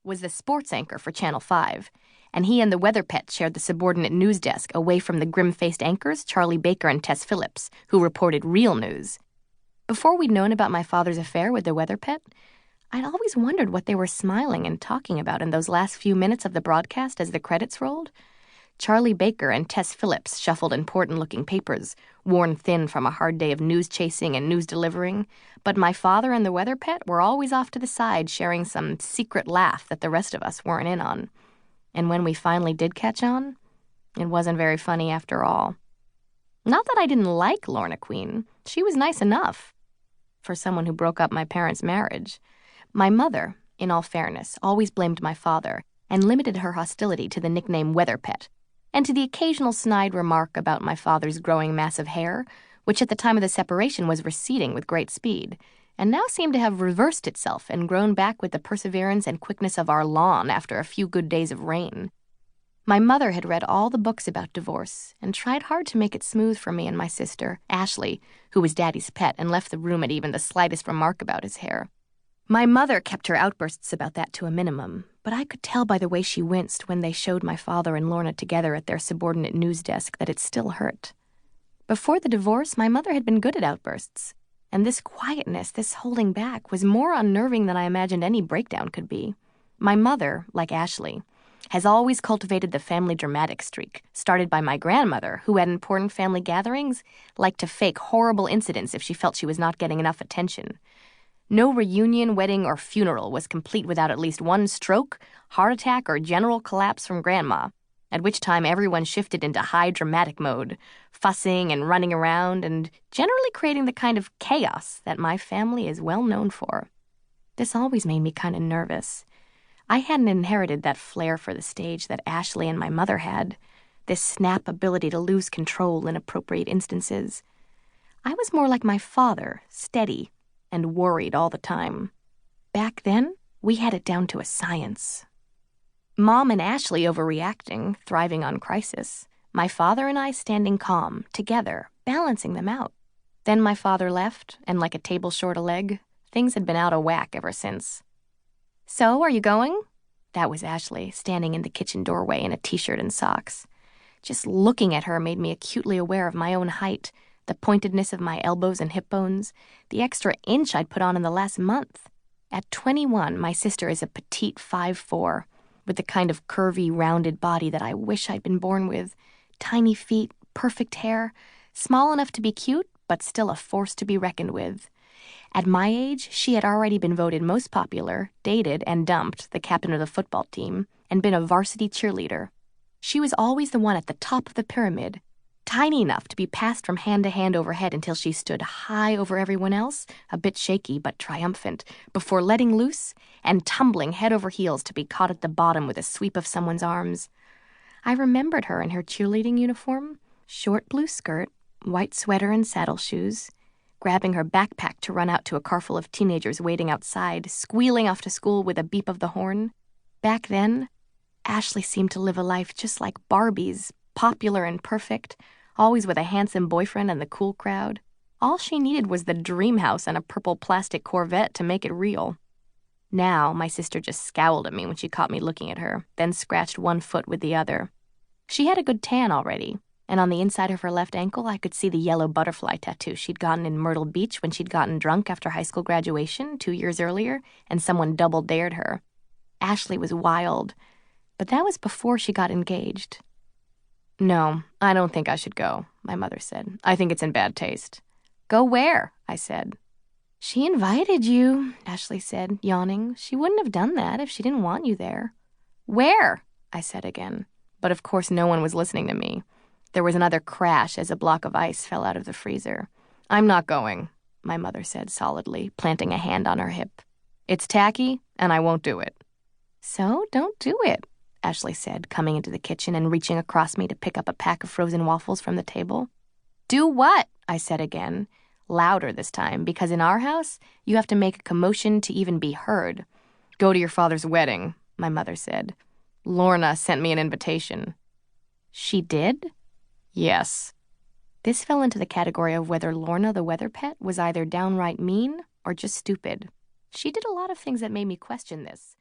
was the sports anchor for Channel 5, and he and the weather pet shared the subordinate news desk away from the grim-faced anchors Charlie Baker and Tess Phillips, who reported real news. Before we'd known about my father's affair with the weather pet, I'd always wondered what they were smiling and talking about in those last few minutes of the broadcast as the credits rolled. Charlie Baker and Tess Phillips shuffled important-looking papers, worn thin from a hard day of news chasing and news delivering, but my father and the weather pet were always off to the side sharing some secret laugh that the rest of us weren't in on. And when we finally did catch on, it wasn't very funny after all. Not that I didn't like Lorna Queen. She was nice enough for someone who broke up my parents' marriage. My mother, in all fairness, always blamed my father and limited her hostility to the nickname Weather Pet, and to the occasional snide remark about my father's growing mass of hair, which at the time of the separation was receding with great speed, and now seemed to have reversed itself and grown back with the perseverance and quickness of our lawn after a few good days of rain. My mother had read all the books about divorce and tried hard to make it smooth for me and my sister, Ashley, who was Daddy's pet and left the room at even the slightest remark about his hair. My mother kept her outbursts about that to a minimum, but I could tell by the way she winced when they showed my father and Lorna together at their subordinate news desk that it still hurt. Before the divorce, my mother had been good at outbursts, and this quietness, this holding back, was more unnerving than I imagined any breakdown could be. My mother, like Ashley, has always cultivated the family dramatic streak, started by my grandmother, who at important family gatherings liked to fake horrible incidents if she felt she was not getting enough attention. No reunion, wedding, or funeral was complete without at least one stroke, heart attack, or general collapse from Grandma, at which time everyone shifted into high dramatic mode, fussing and running around, and generally creating the kind of chaos that my family is well known for. This always made me kind of nervous. I hadn't inherited that flair for the stage that Ashley and my mother had, this snap ability to lose control in appropriate instances. I was more like my father, steady and worried all the time. Back then, we had it down to a science. Mom and Ashley overreacting, thriving on crisis. My father and I standing calm, together, balancing them out. Then my father left, and like a table short a leg, things had been out of whack ever since. "So, are you going?" That was Ashley, standing in the kitchen doorway in a t-shirt and socks. Just looking at her made me acutely aware of my own height, the pointedness of my elbows and hip bones, the extra inch I'd put on in the last month. At 21, my sister is a petite 5'4", with the kind of curvy, rounded body that I wish I'd been born with. Tiny feet, perfect hair, small enough to be cute, but still a force to be reckoned with. At my age, she had already been voted most popular, dated, and dumped the captain of the football team, and been a varsity cheerleader. She was always the one at the top of the pyramid, tiny enough to be passed from hand to hand overhead until she stood high over everyone else, a bit shaky but triumphant, before letting loose and tumbling head over heels to be caught at the bottom with a sweep of someone's arms. I remembered her in her cheerleading uniform, short blue skirt, white sweater and saddle shoes, grabbing her backpack to run out to a car full of teenagers waiting outside, squealing off to school with a beep of the horn. Back then, Ashley seemed to live a life just like Barbie's, popular and perfect, always with a handsome boyfriend and the cool crowd. All she needed was the dream house and a purple plastic Corvette to make it real. Now, my sister just scowled at me when she caught me looking at her, then scratched one foot with the other. She had a good tan already, and on the inside of her left ankle I could see the yellow butterfly tattoo she'd gotten in Myrtle Beach when she'd gotten drunk after high school graduation 2 years earlier, and someone double-dared her. Ashley was wild, but that was before she got engaged. "No, I don't think I should go," my mother said. "I think it's in bad taste." "Go where?" I said. "She invited you," Ashley said, yawning. "She wouldn't have done that if she didn't want you there." "Where?" I said again. But of course no one was listening to me. There was another crash as a block of ice fell out of the freezer. "I'm not going," my mother said solidly, planting a hand on her hip. "It's tacky, and I won't do it." "So don't do it," Ashley said, coming into the kitchen and reaching across me to pick up a pack of frozen waffles from the table. "Do what?" I said again, louder this time, because in our house, you have to make a commotion to even be heard. "Go to your father's wedding," my mother said. "Lorna sent me an invitation." "She did?" "Yes." This fell into the category of whether Lorna the weather pet was either downright mean or just stupid. She did a lot of things that made me question this.